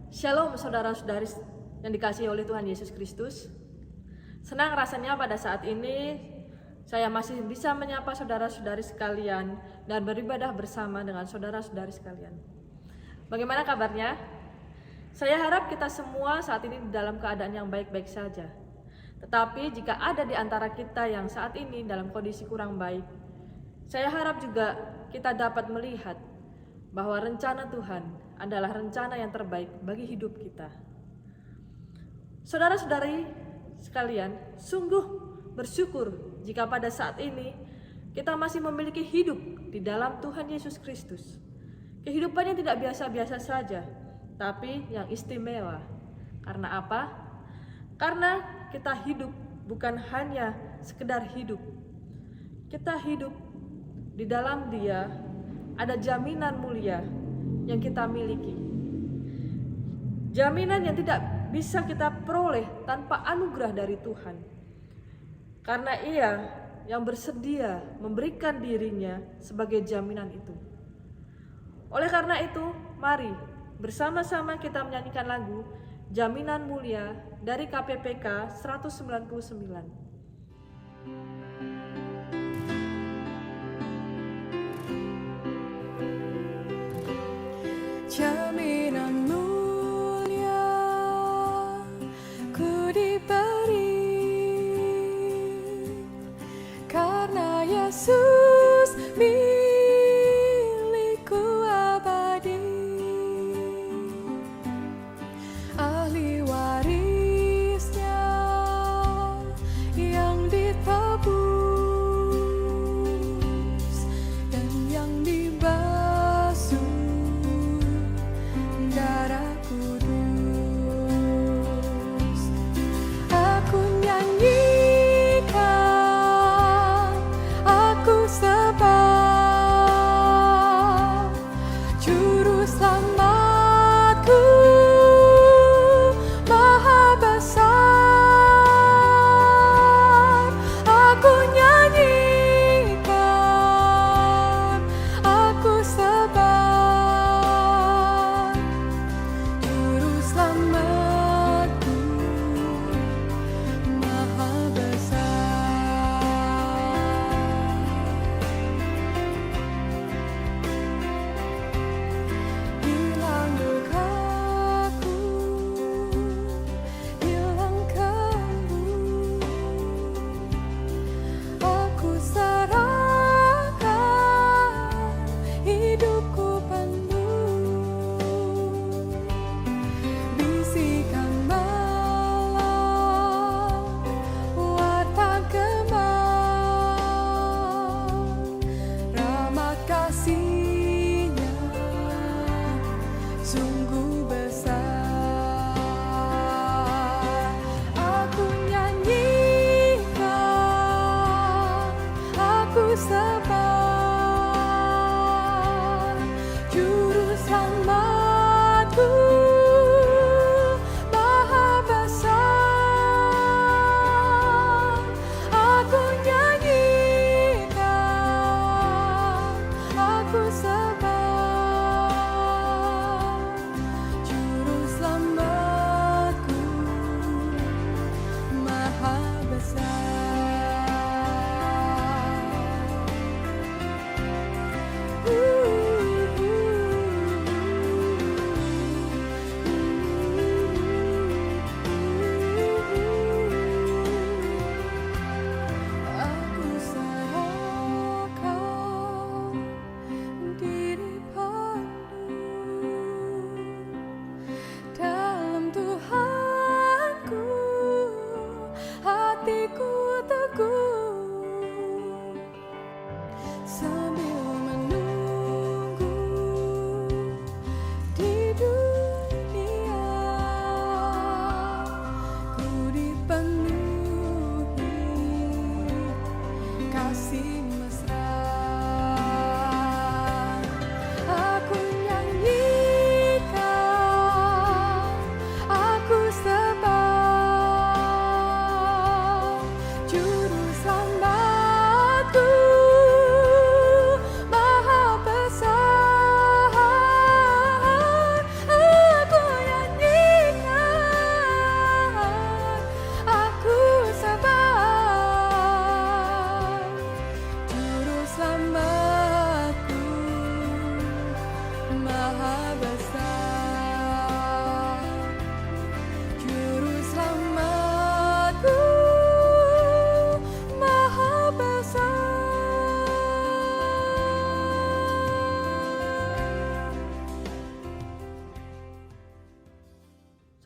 Shalom saudara-saudari yang dikasihi oleh Tuhan Yesus Kristus. Senang rasanya pada saat ini saya masih bisa menyapa saudara-saudari sekalian dan beribadah bersama dengan saudara-saudari sekalian. Bagaimana kabarnya? Saya harap kita semua saat ini dalam keadaan yang baik-baik saja. Tetapi jika ada di antara kita yang saat ini dalam kondisi kurang baik, saya harap juga kita dapat melihat bahwa rencana Tuhan adalah rencana yang terbaik bagi hidup kita. Saudara-saudari sekalian, sungguh bersyukur jika pada saat ini kita masih memiliki hidup di dalam Tuhan Yesus Kristus. Kehidupannya tidak biasa-biasa saja, tapi yang istimewa. Karena apa? Karena kita hidup bukan hanya sekedar hidup. Kita hidup di dalam Dia, ada jaminan mulia yang kita miliki. Jaminan yang tidak bisa kita peroleh tanpa anugerah dari Tuhan. Karena Ia yang bersedia memberikan dirinya sebagai jaminan itu. Oleh karena itu, mari bersama-sama kita menyanyikan lagu Jaminan Mulia dari KPPK 199. Jaminan mulia ku diberi karena Yesus milikku abadi, ahli warisnya yang ditebus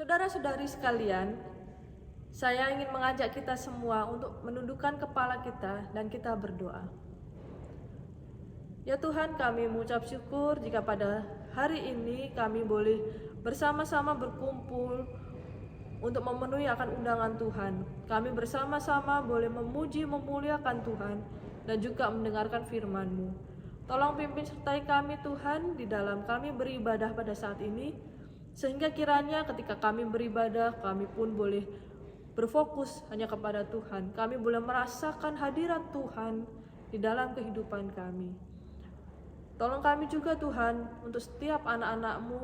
Saudara-saudari sekalian, saya ingin mengajak kita semua untuk menundukkan kepala kita dan kita berdoa. Ya Tuhan, kami mengucap syukur jika pada hari ini kami boleh bersama-sama berkumpul untuk memenuhi akan undangan Tuhan. Kami bersama-sama boleh memuji, memuliakan Tuhan dan juga mendengarkan firman-Mu. Tolong pimpin sertai kami Tuhan di dalam kami beribadah pada saat ini, sehingga kiranya ketika kami beribadah, kami pun boleh berfokus hanya kepada Tuhan. Kami boleh merasakan hadirat Tuhan di dalam kehidupan kami. Tolong kami juga Tuhan untuk setiap anak-anak-Mu,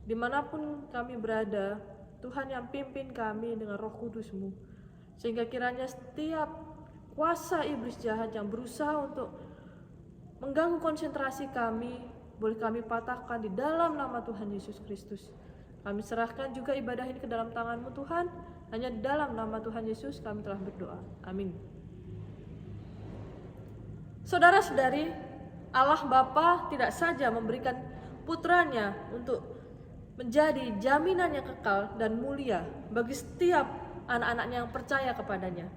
dimanapun kami berada, Tuhan yang pimpin kami dengan Roh Kudus-Mu, sehingga kiranya setiap kuasa iblis jahat yang berusaha untuk mengganggu konsentrasi kami, boleh kami patahkan di dalam nama Tuhan Yesus Kristus. Kami serahkan juga ibadah ini ke dalam tangan-Mu Tuhan, hanya di dalam nama Tuhan Yesus kami telah berdoa. Amin. Saudara-saudari, Allah Bapa tidak saja memberikan putranya untuk menjadi jaminan yang kekal dan mulia bagi setiap anak-anaknya yang percaya kepadanya,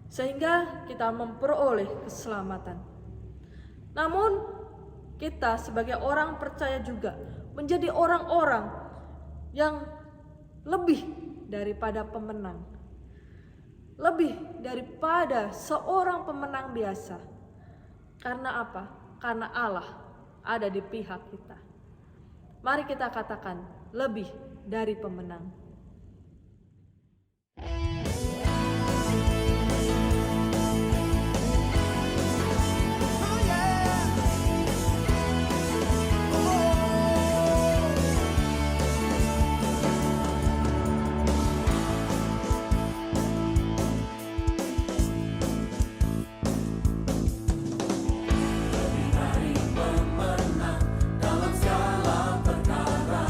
sehingga kita memperoleh keselamatan. Namun kita sebagai orang percaya juga menjadi orang-orang yang lebih daripada pemenang, lebih daripada seorang pemenang biasa. Karena apa? Karena Allah ada di pihak kita. Mari kita katakan, lebih dari pemenang. Dalam segala perkara,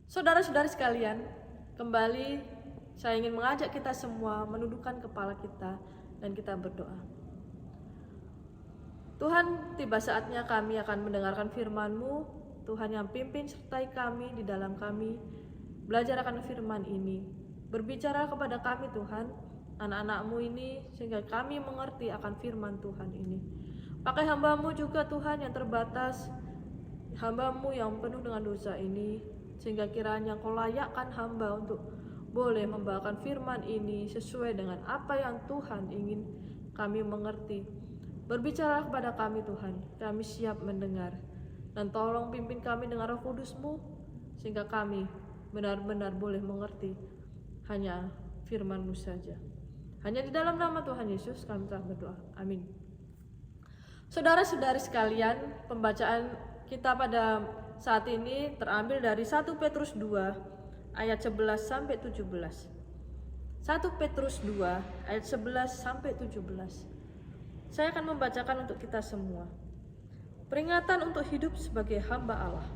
Saudara-saudari sekalian, kembali saya ingin mengajak kita semua menundukkan kepala kita dan kita berdoa. Tuhan, tiba saatnya kami akan mendengarkan firman-Mu. Tuhan yang pimpin sertai kami di dalam kami belajar akan firman ini. Berbicara kepada kami Tuhan, anak-anak-Mu ini, sehingga kami mengerti akan firman Tuhan ini. Pakai hamba-Mu juga Tuhan yang terbatas, hamba-Mu yang penuh dengan dosa ini, sehingga kiranya Kau layakkan hamba untuk boleh membawakan firman ini sesuai dengan apa yang Tuhan ingin kami mengerti. Berbicara kepada kami Tuhan, kami siap mendengar. Dan tolong pimpin kami dengan Roh Kudus-Mu, sehingga kami benar-benar boleh mengerti hanya firman-Mu saja. Hanya di dalam nama Tuhan Yesus kami telah berdoa. Amin. Saudara-saudari sekalian, pembacaan kita pada saat ini terambil dari 1 Petrus 2 ayat 11 sampai 17. 1 Petrus 2 ayat 11 sampai 17. Saya akan membacakan untuk kita semua. Peringatan untuk hidup sebagai hamba Allah.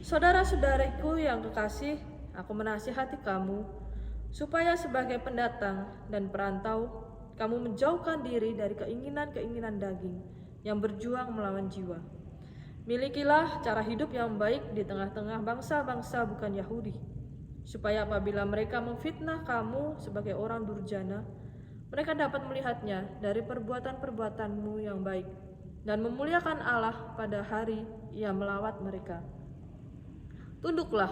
Saudara-saudariku yang kekasih, aku menasihati kamu supaya sebagai pendatang dan perantau kamu menjauhkan diri dari keinginan-keinginan daging yang berjuang melawan jiwa. Milikilah cara hidup yang baik di tengah-tengah bangsa-bangsa bukan Yahudi, supaya apabila mereka memfitnah kamu sebagai orang durjana, mereka dapat melihatnya dari perbuatan-perbuatanmu yang baik dan memuliakan Allah pada hari Ia melawat mereka. Tunduklah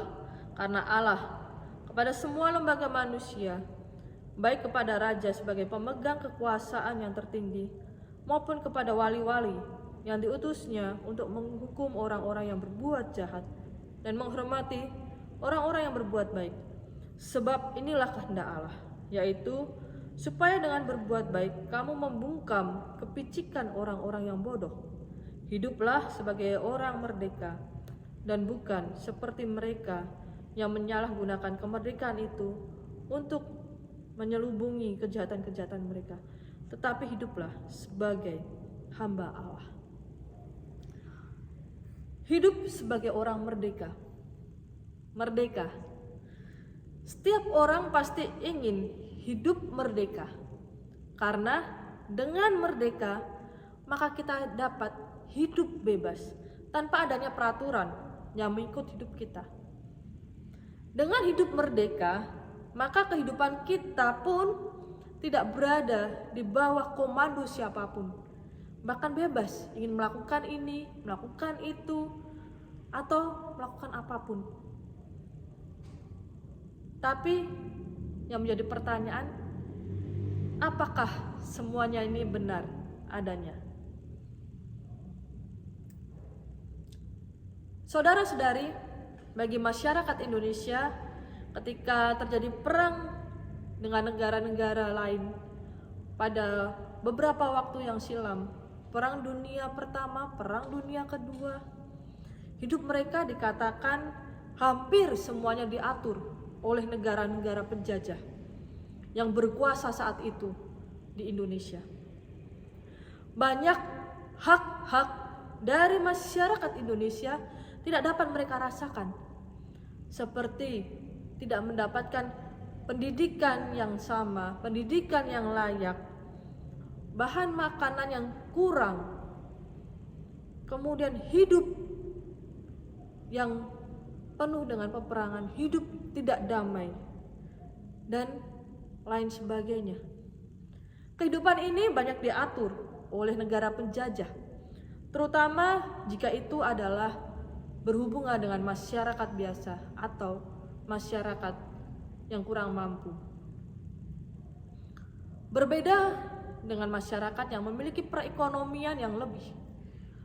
karena Allah kepada semua lembaga manusia, baik kepada raja sebagai pemegang kekuasaan yang tertinggi, maupun kepada wali-wali yang diutusnya untuk menghukum orang-orang yang berbuat jahat dan menghormati orang-orang yang berbuat baik. Sebab inilah kehendak Allah, yaitu supaya dengan berbuat baik kamu membungkam kepicikan orang-orang yang bodoh. Hiduplah sebagai orang merdeka dan bukan seperti mereka yang menyalahgunakan kemerdekaan itu untuk menyelubungi kejahatan-kejahatan mereka, tetapi hiduplah sebagai hamba Allah. Hidup sebagai orang merdeka. Merdeka. Setiap orang pasti ingin hidup merdeka. Karena dengan merdeka, maka kita dapat hidup bebas tanpa adanya peraturan yang mengikut hidup kita. Dengan hidup merdeka, maka kehidupan kita pun tidak berada di bawah komando siapapun. Bahkan bebas ingin melakukan ini, melakukan itu, atau melakukan apapun. Tapi yang menjadi pertanyaan, apakah semuanya ini benar adanya? Saudara-saudari, bagi masyarakat Indonesia, ketika terjadi perang dengan negara-negara lain pada beberapa waktu yang silam, Perang Dunia Pertama, Perang Dunia Kedua, hidup mereka dikatakan hampir semuanya diatur oleh negara-negara penjajah yang berkuasa saat itu di Indonesia. Banyak hak-hak dari masyarakat Indonesia tidak dapat mereka rasakan, seperti tidak mendapatkan pendidikan yang sama, pendidikan yang layak, bahan makanan yang kurang, kemudian hidup yang penuh dengan peperangan, hidup tidak damai, dan lain sebagainya. Kehidupan ini banyak diatur oleh negara penjajah, terutama jika itu adalah berhubungan dengan masyarakat biasa atau masyarakat yang kurang mampu. Berbeda dengan masyarakat yang memiliki perekonomian yang lebih,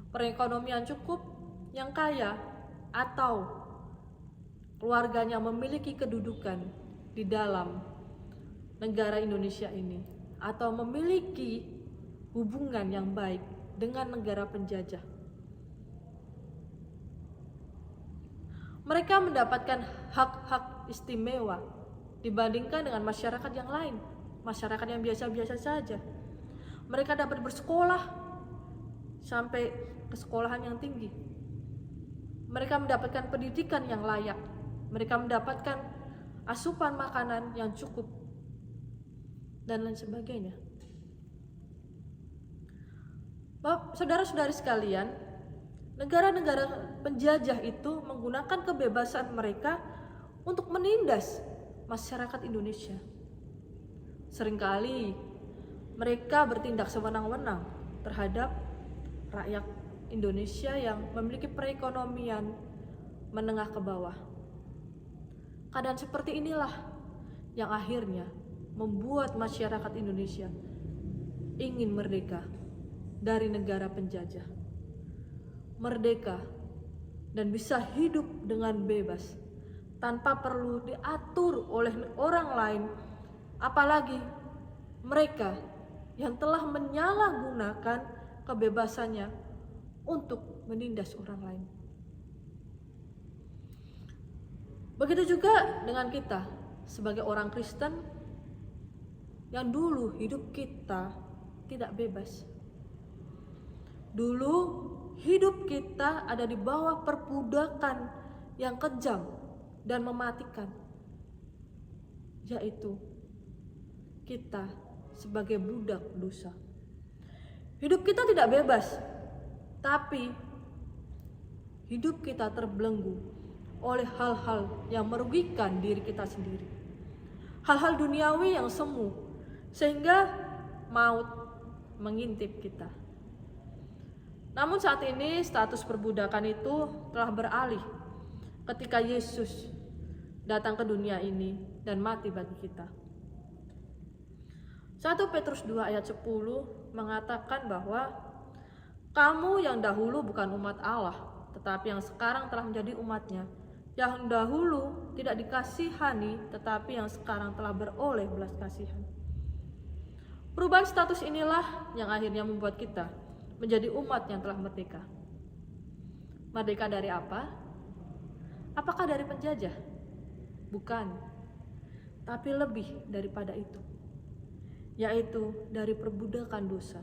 perekonomian cukup, yang kaya, atau keluarganya memiliki kedudukan di dalam negara Indonesia ini, atau memiliki hubungan yang baik dengan negara penjajah. Mereka mendapatkan hak-hak istimewa dibandingkan dengan masyarakat yang lain, masyarakat yang biasa-biasa saja. Mereka dapat bersekolah sampai ke sekolahan yang tinggi. Mereka mendapatkan pendidikan yang layak mereka mendapatkan asupan makanan yang cukup, dan lain sebagainya. Saudara-saudari sekalian, negara-negara penjajah itu menggunakan kebebasan mereka untuk menindas masyarakat Indonesia. Seringkali mereka bertindak sewenang-wenang terhadap rakyat Indonesia yang memiliki perekonomian menengah ke bawah. Keadaan seperti inilah yang akhirnya membuat masyarakat Indonesia ingin merdeka dari negara penjajah. Merdeka dan bisa hidup dengan bebas tanpa perlu diatur oleh orang lain, apalagi mereka yang telah menyalahgunakan kebebasannya untuk menindas orang lain. Begitu juga dengan kita sebagai orang Kristen yang dulu hidup kita tidak bebas. Dulu hidup kita ada di bawah perbudakan yang kejam dan mematikan, yaitu kita sebagai budak dosa. Hidup kita tidak bebas, tapi hidup kita terbelenggu oleh hal-hal yang merugikan diri kita sendiri. Hal-hal duniawi yang semu, sehingga maut mengintip kita. Namun saat ini status perbudakan itu telah beralih ketika Yesus datang ke dunia ini dan mati bagi kita. 1 Petrus 2 ayat 10 mengatakan bahwa kamu yang dahulu bukan umat Allah, tetapi yang sekarang telah menjadi umatnya. Yang dahulu tidak dikasihani, tetapi yang sekarang telah beroleh belas kasihan. Perubahan status inilah yang akhirnya membuat kita menjadi umat yang telah merdeka. Merdeka dari apa? Apakah dari penjajah? Bukan. Tapi lebih daripada itu, yaitu dari perbudakan dosa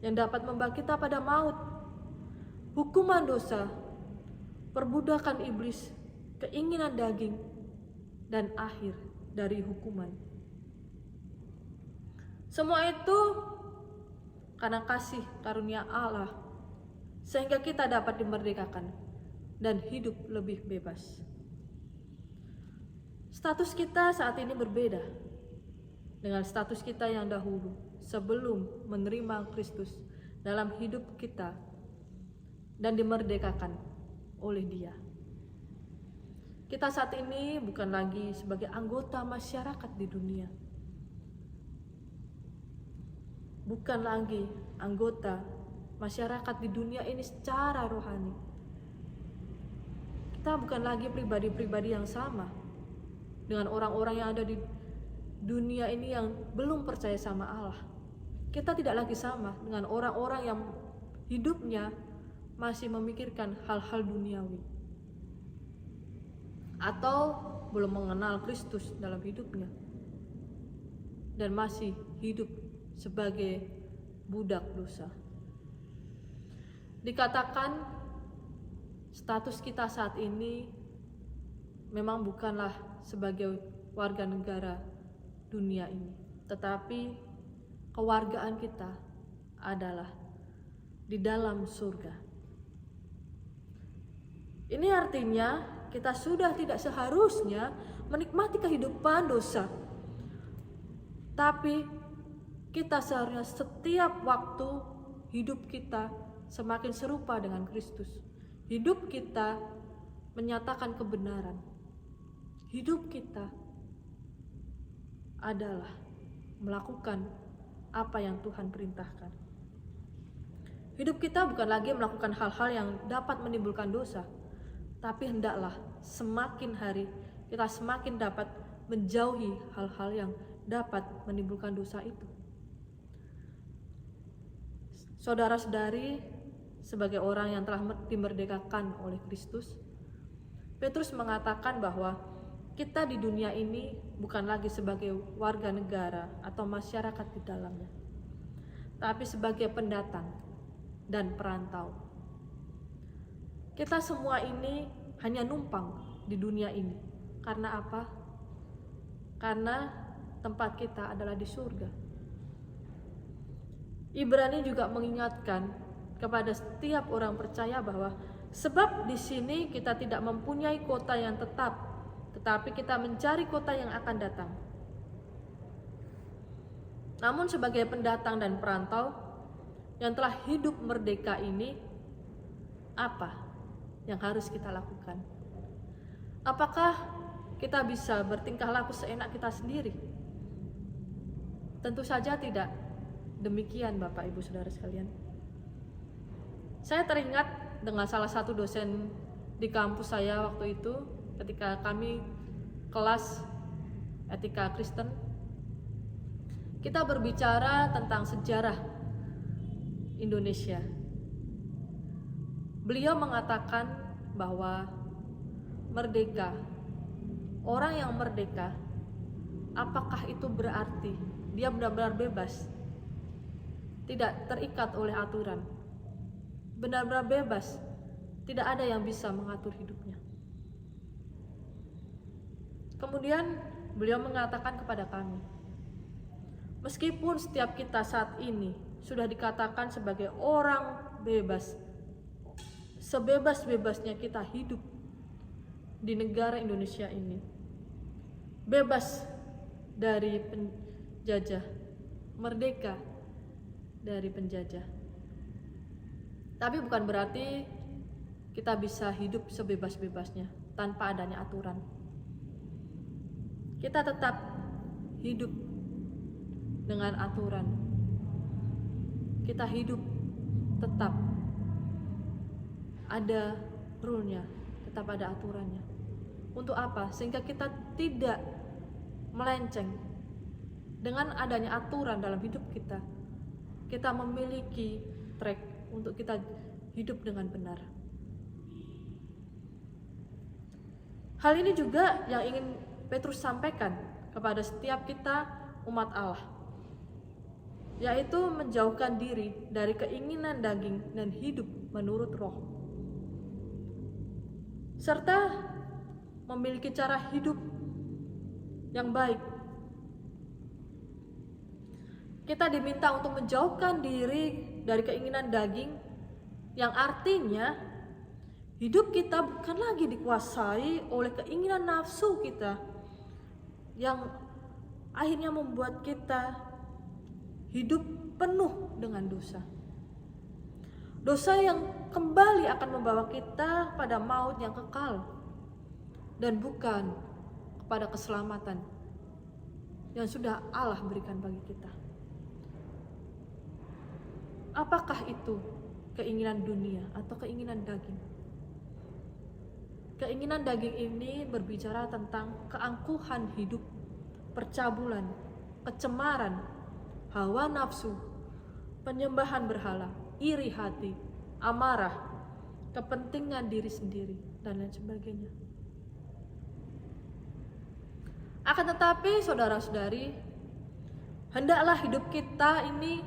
yang dapat membawa kita pada maut, hukuman dosa, perbudakan iblis, keinginan daging, dan akhir dari hukuman. Semua itu karena kasih karunia Allah, sehingga kita dapat dimerdekakan dan hidup lebih bebas. Status kita saat ini berbeda dengan status kita yang dahulu sebelum menerima Kristus dalam hidup kita dan dimerdekakan oleh Dia. Kita saat ini bukan lagi sebagai anggota masyarakat di dunia, bukan lagi anggota masyarakat di dunia ini secara rohani. Kita bukan lagi pribadi-pribadi yang sama dengan orang-orang yang ada di dunia ini yang belum percaya sama Allah. Kita tidak lagi sama dengan orang-orang yang hidupnya masih memikirkan hal-hal duniawi atau belum mengenal Kristus dalam hidupnya dan masih hidup sebagai budak dosa. Dikatakan status kita saat ini memang bukanlah sebagai warga negara dunia ini, tetapi kewargaan kita adalah di dalam surga. Ini artinya kita sudah tidak seharusnya menikmati kehidupan dosa, tapi kita seharusnya setiap waktu hidup kita semakin serupa dengan Kristus. Hidup kita menyatakan kebenaran. Hidup kita adalah melakukan apa yang Tuhan perintahkan. Hidup kita bukan lagi melakukan hal-hal yang dapat menimbulkan dosa, tapi hendaklah semakin hari kita semakin dapat menjauhi hal-hal yang dapat menimbulkan dosa itu. Saudara-saudari, sebagai orang yang telah dimerdekakan oleh Kristus, Petrus mengatakan bahwa kita di dunia ini bukan lagi sebagai warga negara atau masyarakat di dalamnya, tapi sebagai pendatang dan perantau. Kita semua ini hanya numpang di dunia ini. Karena apa? Karena tempat kita adalah di surga. Ibrani juga mengingatkan kepada setiap orang percaya bahwa sebab di sini kita tidak mempunyai kota yang tetap, tetapi kita mencari kota yang akan datang. Namun sebagai pendatang dan perantau yang telah hidup merdeka ini, apa yang harus kita lakukan? Apakah kita bisa bertingkah laku seenak kita sendiri? Tentu saja tidak demikian, Bapak Ibu Saudara sekalian. Saya teringat dengan salah satu dosen di kampus saya waktu itu ketika kami kelas etika Kristen. Kita berbicara tentang sejarah Indonesia. Beliau mengatakan bahwa merdeka, orang yang merdeka, apakah itu berarti dia benar-benar bebas, tidak terikat oleh aturan, benar-benar bebas, tidak ada yang bisa mengatur hidupnya. Kemudian beliau mengatakan kepada kami, meskipun setiap kita saat ini sudah dikatakan sebagai orang bebas, sebebas-bebasnya kita hidup di negara Indonesia ini, bebas dari penjajah, merdeka dari penjajah. Tapi bukan berarti kita bisa hidup sebebas-bebasnya tanpa adanya aturan. Kita tetap hidup dengan aturan. Kita hidup tetap ada rule-nya, tetap ada aturannya. Untuk apa? Sehingga kita tidak melenceng. Dengan adanya aturan dalam hidup kita, kita memiliki track untuk kita hidup dengan benar. Hal ini juga yang ingin Petrus sampaikan kepada setiap kita umat Allah, yaitu menjauhkan diri dari keinginan daging dan hidup menurut roh, serta memiliki cara hidup yang baik. Kita diminta untuk menjauhkan diri dari keinginan daging, yang artinya hidup kita bukan lagi dikuasai oleh keinginan nafsu kita yang akhirnya membuat kita hidup penuh dengan dosa. Dosa yang kembali akan membawa kita pada maut yang kekal dan bukan kepada keselamatan yang sudah Allah berikan bagi kita. Apakah itu keinginan dunia atau keinginan daging? Keinginan daging ini berbicara tentang keangkuhan hidup, percabulan, kecemaran, hawa nafsu, penyembahan berhala, iri hati, amarah, kepentingan diri sendiri, dan lain sebagainya. Akan tetapi saudara-saudari, hendaklah hidup kita ini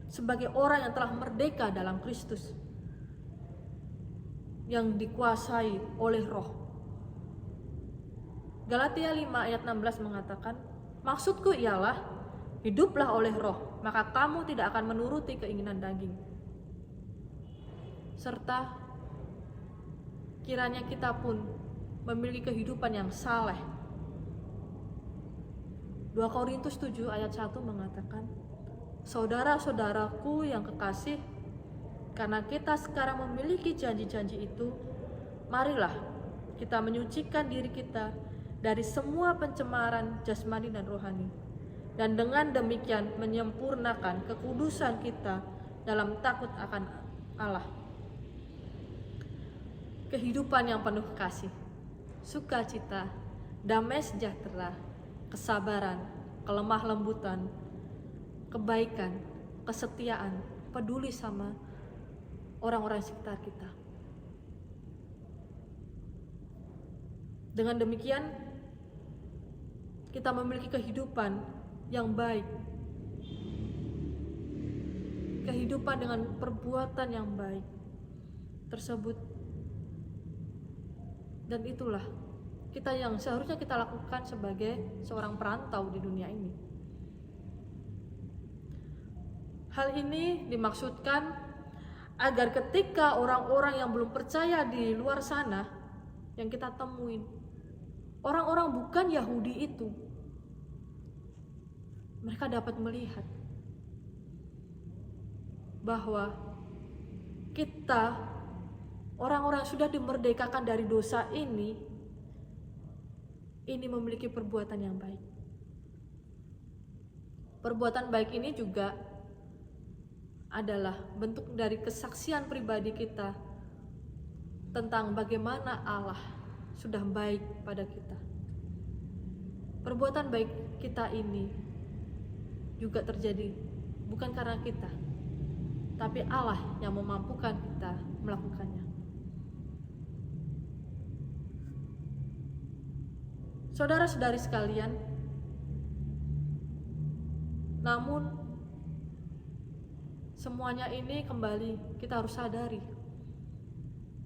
sebagai orang yang telah merdeka dalam Kristus, yang dikuasai oleh roh. Galatia 5 ayat 16 mengatakan, maksudku ialah, hiduplah oleh roh, maka kamu tidak akan menuruti keinginan daging. Serta kiranya kita pun memiliki kehidupan yang saleh. 2 Korintus 7 ayat 1 mengatakan, saudara-saudaraku yang kekasih, karena kita sekarang memiliki janji-janji itu, marilah kita menyucikan diri kita dari semua pencemaran jasmani dan rohani, dan dengan demikian menyempurnakan kekudusan kita dalam takut akan Allah. Kehidupan yang penuh kasih, sukacita, damai sejahtera, kesabaran, kelemah lembutan, kebaikan, kesetiaan, peduli sama orang-orang sekitar kita. Dengan demikian, kita memiliki kehidupan yang baik, kehidupan dengan perbuatan yang baik tersebut Dan itulah kita yang seharusnya kita lakukan sebagai seorang perantau di dunia ini. Hal ini dimaksudkan agar ketika orang-orang yang belum percaya di luar sana yang kita temuin, orang-orang bukan Yahudi itu, mereka dapat melihat bahwa kita, orang-orang yang sudah dimerdekakan dari dosa ini memiliki perbuatan yang baik. Perbuatan baik ini juga adalah bentuk dari kesaksian pribadi kita tentang bagaimana Allah sudah baik pada kita. Perbuatan baik kita ini juga terjadi bukan karena kita, tapi Allah yang memampukan kita melakukannya. Saudara-saudari sekalian, namun semuanya ini kembali kita harus sadari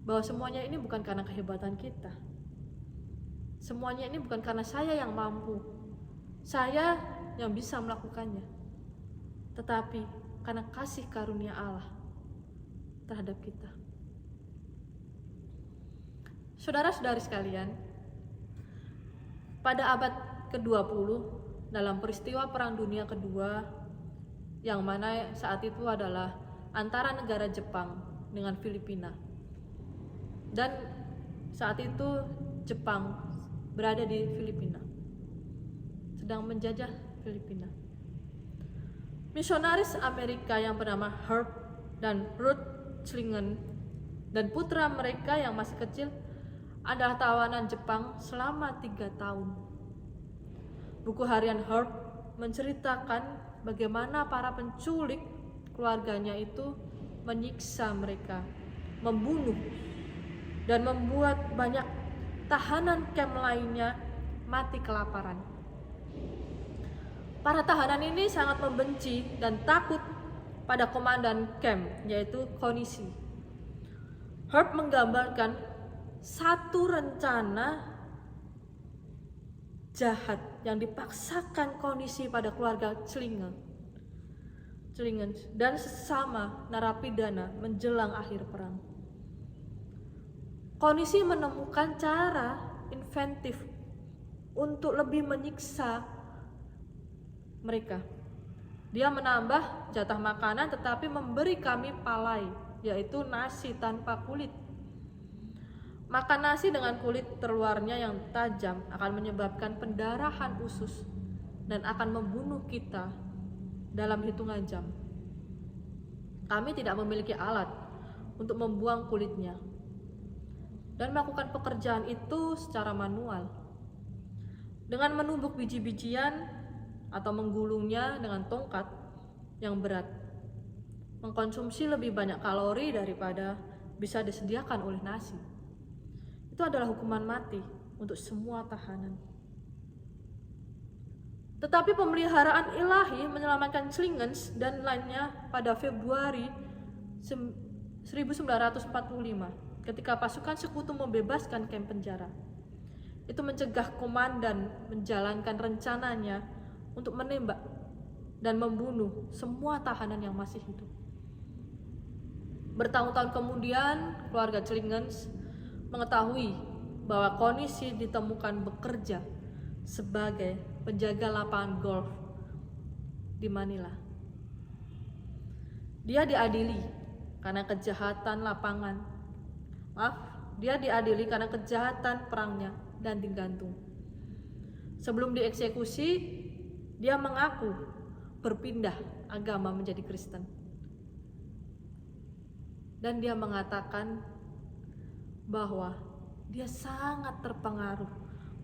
bahwa semuanya ini bukan karena kehebatan kita. Semuanya ini bukan karena saya yang mampu, saya yang bisa melakukannya, tetapi karena kasih karunia Allah terhadap kita. Saudara-saudari sekalian, pada abad ke-20 dalam peristiwa Perang Dunia Kedua, yang mana saat itu adalah antara negara Jepang dengan Filipina, dan saat itu Jepang berada di Filipina, sedang menjajah Filipina. Misionaris Amerika yang bernama Herb dan Ruth Schlingen dan putra mereka yang masih kecil adalah tawanan Jepang selama 3 tahun. Buku harian Herb menceritakan bagaimana para penculik keluarganya itu menyiksa mereka, membunuh, dan membuat banyak tahanan camp lainnya mati kelaparan. Para tahanan ini sangat membenci dan takut pada komandan camp, yaitu Konishi. Herb menggambarkan satu rencana jahat yang dipaksakan Konishi pada keluarga Schlingen dan sesama narapidana menjelang akhir perang. Konishi menemukan cara inventif untuk lebih menyiksa mereka. Dia menambah jatah makanan tetapi memberi kami palai, yaitu nasi tanpa kulit. Makan nasi dengan kulit terluarnya yang tajam akan menyebabkan pendarahan usus dan akan membunuh kita dalam hitungan jam. Kami tidak memiliki alat untuk membuang kulitnya dan melakukan pekerjaan itu secara manual. Dengan menumbuk biji-bijian atau menggulungnya dengan tongkat yang berat, mengkonsumsi lebih banyak kalori daripada bisa disediakan oleh nasi. Itu adalah hukuman mati untuk semua tahanan. Tetapi pemeliharaan ilahi menyelamatkan Schlingen dan lainnya pada Februari 1945 ketika pasukan sekutu membebaskan kamp penjara. Itu mencegah komandan menjalankan rencananya untuk menembak dan membunuh semua tahanan yang masih hidup. Bertahun-tahun kemudian, keluarga Schlingen mengetahui bahwa Konishi ditemukan bekerja sebagai penjaga lapangan golf di Manila. Dia diadili karena kejahatan kejahatan perangnya dan digantung. Sebelum dieksekusi, dia mengaku berpindah agama menjadi Kristen. Dan dia mengatakan bahwa dia sangat terpengaruh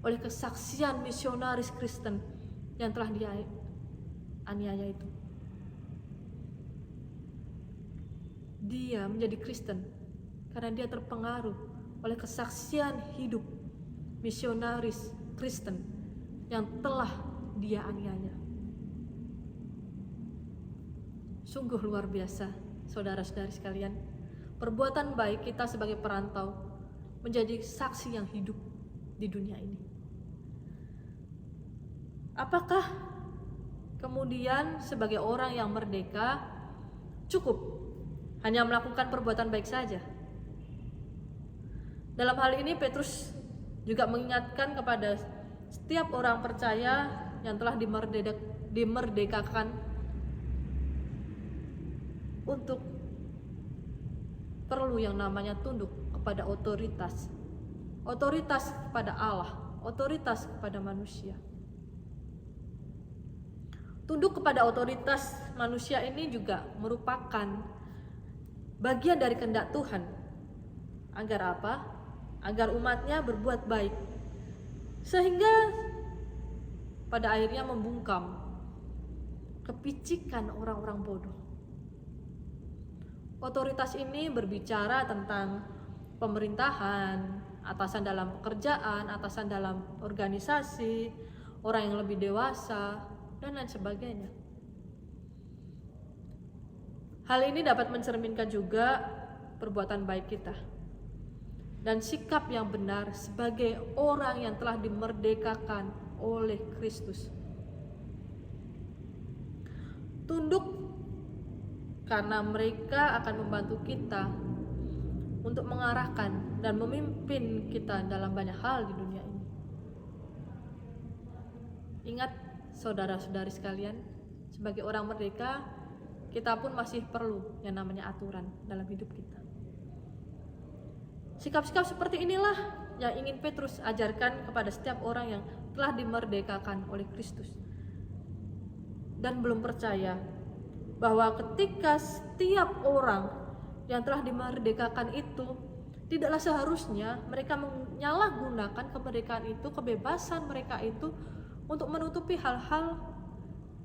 oleh kesaksian misionaris Kristen yang telah dia aniaya itu. Dia menjadi Kristen karena dia terpengaruh oleh kesaksian hidup misionaris Kristen yang telah dia aniaya. Sungguh luar biasa, saudara-saudari sekalian. Perbuatan baik kita sebagai perantau menjadi saksi yang hidup di dunia ini. Apakah kemudian sebagai orang yang merdeka cukup hanya melakukan perbuatan baik saja? Dalam hal ini Petrus juga mengingatkan kepada setiap orang percaya yang telah dimerdekakan untuk perlu yang namanya tunduk kepada otoritas kepada Allah, otoritas kepada manusia. Tunduk kepada otoritas manusia ini juga merupakan bagian dari kehendak Tuhan. Agar apa? Agar umatnya berbuat baik, sehingga pada akhirnya membungkam kepicikan orang-orang bodoh. Otoritas ini berbicara tentang pemerintahan, atasan dalam pekerjaan, atasan dalam organisasi, orang yang lebih dewasa, dan lain sebagainya. Hal ini dapat mencerminkan juga perbuatan baik kita dan sikap yang benar sebagai orang yang telah dimerdekakan oleh Kristus. Tunduk karena mereka akan membantu kita untuk mengarahkan dan memimpin kita dalam banyak hal di dunia ini. Ingat saudara-saudari sekalian, sebagai orang merdeka, kita pun masih perlu yang namanya aturan dalam hidup kita. Sikap-sikap seperti inilah yang ingin Petrus ajarkan kepada setiap orang yang telah dimerdekakan oleh Kristus dan belum percaya bahwa ketika setiap orang yang telah dimerdekakan itu, tidaklah seharusnya mereka menyalahgunakan kemerdekaan itu, kebebasan mereka itu untuk menutupi hal-hal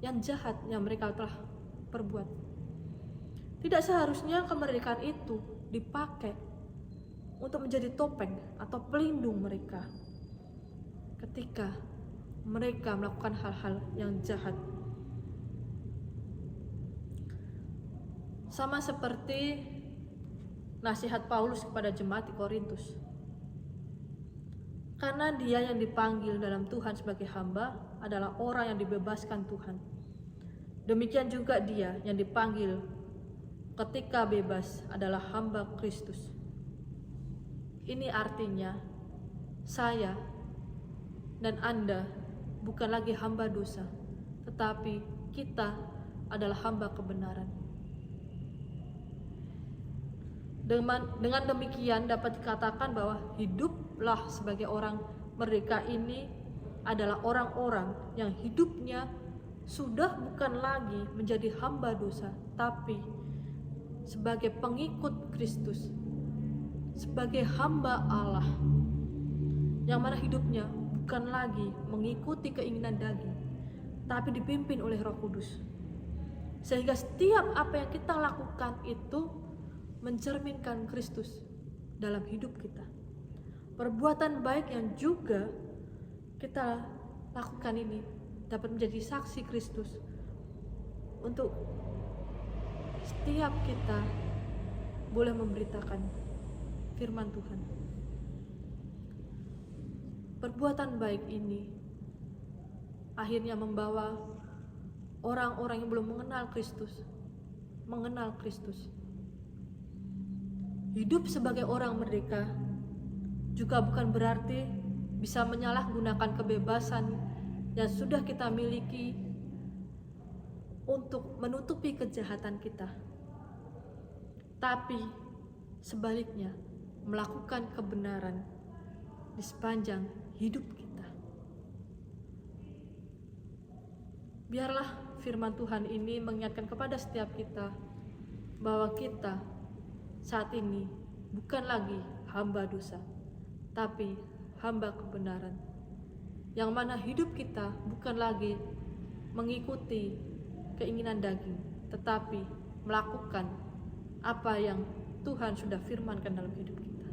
yang jahat yang mereka telah perbuat. Tidak seharusnya kemerdekaan itu dipakai untuk menjadi topeng atau pelindung mereka ketika mereka melakukan hal-hal yang jahat. Sama seperti nasihat Paulus kepada jemaat di Korintus. Karena dia yang dipanggil dalam Tuhan sebagai hamba adalah orang yang dibebaskan Tuhan. Demikian juga dia yang dipanggil ketika bebas adalah hamba Kristus. Ini artinya saya dan Anda bukan lagi hamba dosa, tetapi kita adalah hamba kebenaran. Dengan demikian dapat dikatakan bahwa hiduplah sebagai orang merdeka ini adalah orang-orang yang hidupnya sudah bukan lagi menjadi hamba dosa, tapi sebagai pengikut Kristus, sebagai hamba Allah, yang mana hidupnya bukan lagi mengikuti keinginan daging, tapi dipimpin oleh Roh Kudus. Sehingga setiap apa yang kita lakukan itu mencerminkan Kristus dalam hidup kita. Perbuatan baik yang juga kita lakukan ini dapat menjadi saksi Kristus untuk setiap kita boleh memberitakan firman Tuhan. Perbuatan baik ini akhirnya membawa orang-orang yang belum mengenal Kristus. Hidup sebagai orang merdeka juga bukan berarti bisa menyalahgunakan kebebasan yang sudah kita miliki untuk menutupi kejahatan kita, tapi sebaliknya melakukan kebenaran di sepanjang hidup kita. Biarlah firman Tuhan ini mengingatkan kepada setiap kita bahwa kita saat ini bukan lagi hamba dosa, tapi hamba kebenaran, yang mana hidup kita bukan lagi mengikuti keinginan daging, tetapi melakukan apa yang Tuhan sudah firmankan dalam hidup kita.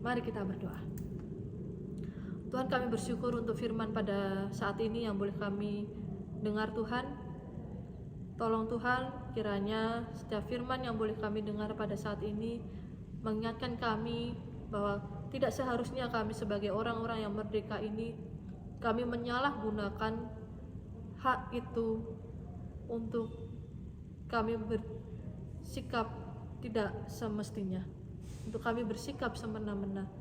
Mari kita berdoa. Tuhan, kami bersyukur untuk firman pada saat ini yang boleh kami dengar. Tuhan, tolong Tuhan, kiranya setiap firman yang boleh kami dengar pada saat ini mengingatkan kami bahwa tidak seharusnya kami sebagai orang-orang yang merdeka ini kami menyalahgunakan hak itu untuk kami bersikap tidak semestinya, untuk kami bersikap semena-mena,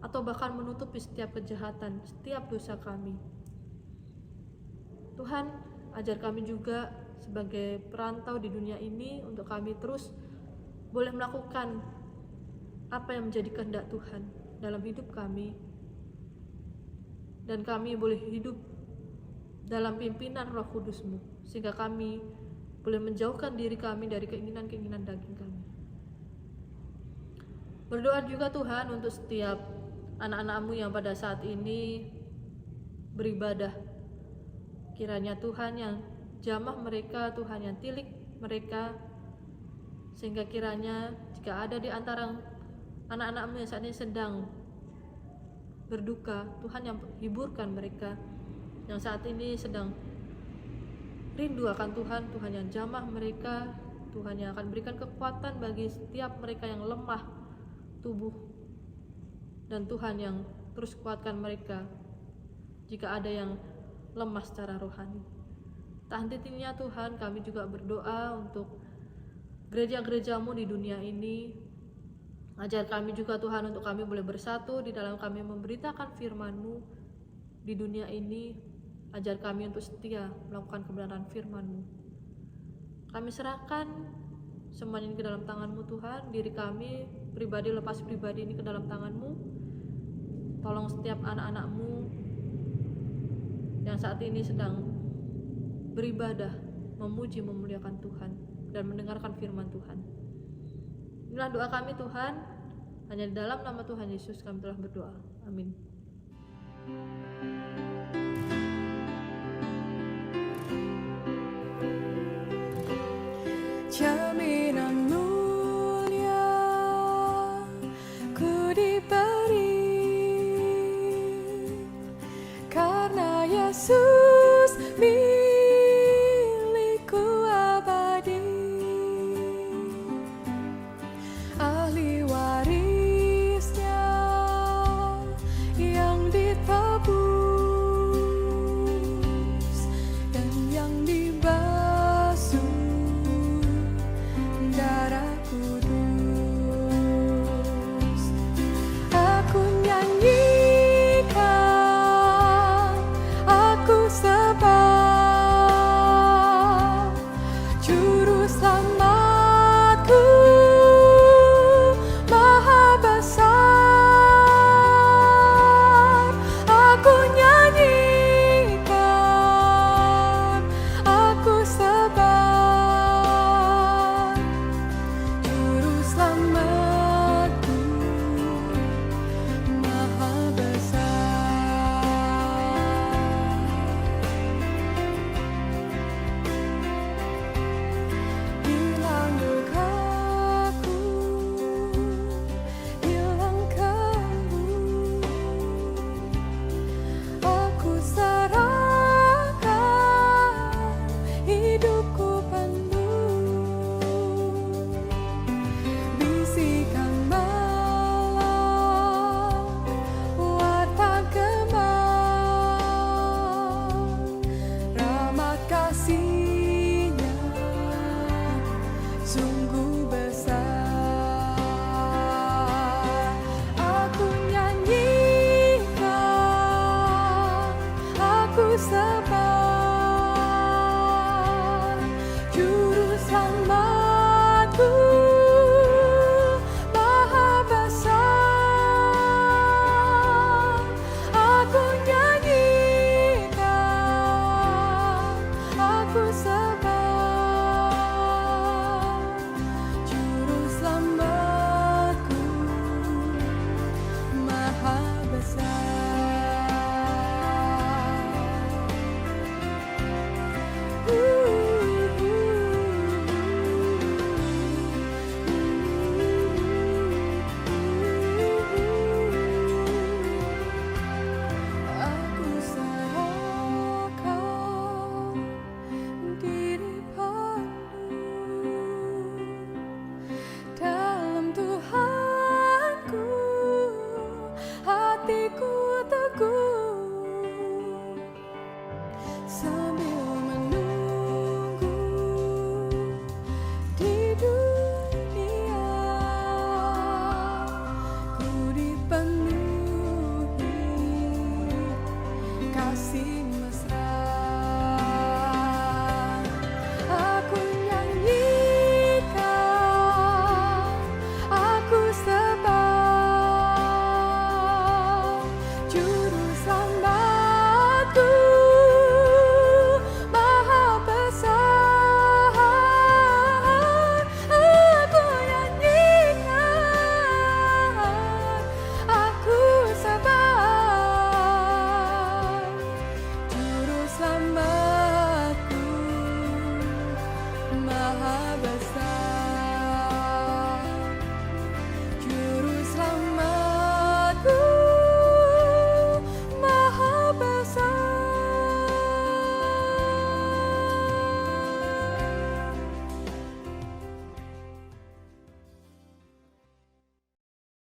atau bahkan menutupi setiap kejahatan, setiap dosa kami. Tuhan, ajar kami juga sebagai perantau di dunia ini untuk kami terus boleh melakukan apa yang menjadi kehendak Tuhan dalam hidup kami, dan kami boleh hidup dalam pimpinan Roh Kudus-Mu, sehingga kami boleh menjauhkan diri kami dari keinginan-keinginan daging kami. Berdoa juga Tuhan untuk setiap anak-anak-Mu yang pada saat ini beribadah. Kiranya Tuhan yang jamah mereka, Tuhan yang tilik mereka, sehingga kiranya jika ada di antara anak-anak-Mu yang saat ini sedang berduka, Tuhan yang hiburkan mereka. Yang saat ini sedang rindu akan Tuhan, Tuhan yang jamah mereka, Tuhan yang akan berikan kekuatan bagi setiap mereka yang lemah tubuh, dan Tuhan yang terus kuatkan mereka jika ada yang lemah secara rohani. Tak henti-hentinya Tuhan, kami juga berdoa untuk gereja-gereja-Mu di dunia ini. Ajar kami juga Tuhan untuk kami boleh bersatu di dalam kami memberitakan firman-Mu di dunia ini. Ajar kami untuk setia melakukan kebenaran firman-Mu. Kami serahkan semuanya ini ke dalam tangan-Mu Tuhan. Diri kami pribadi lepas pribadi ini ke dalam tangan-Mu. Tolong setiap anak-anak-Mu yang saat ini sedang beribadah, memuji, memuliakan Tuhan, dan mendengarkan firman Tuhan. Inilah doa kami Tuhan, hanya di dalam nama Tuhan Yesus kami telah berdoa. Amin.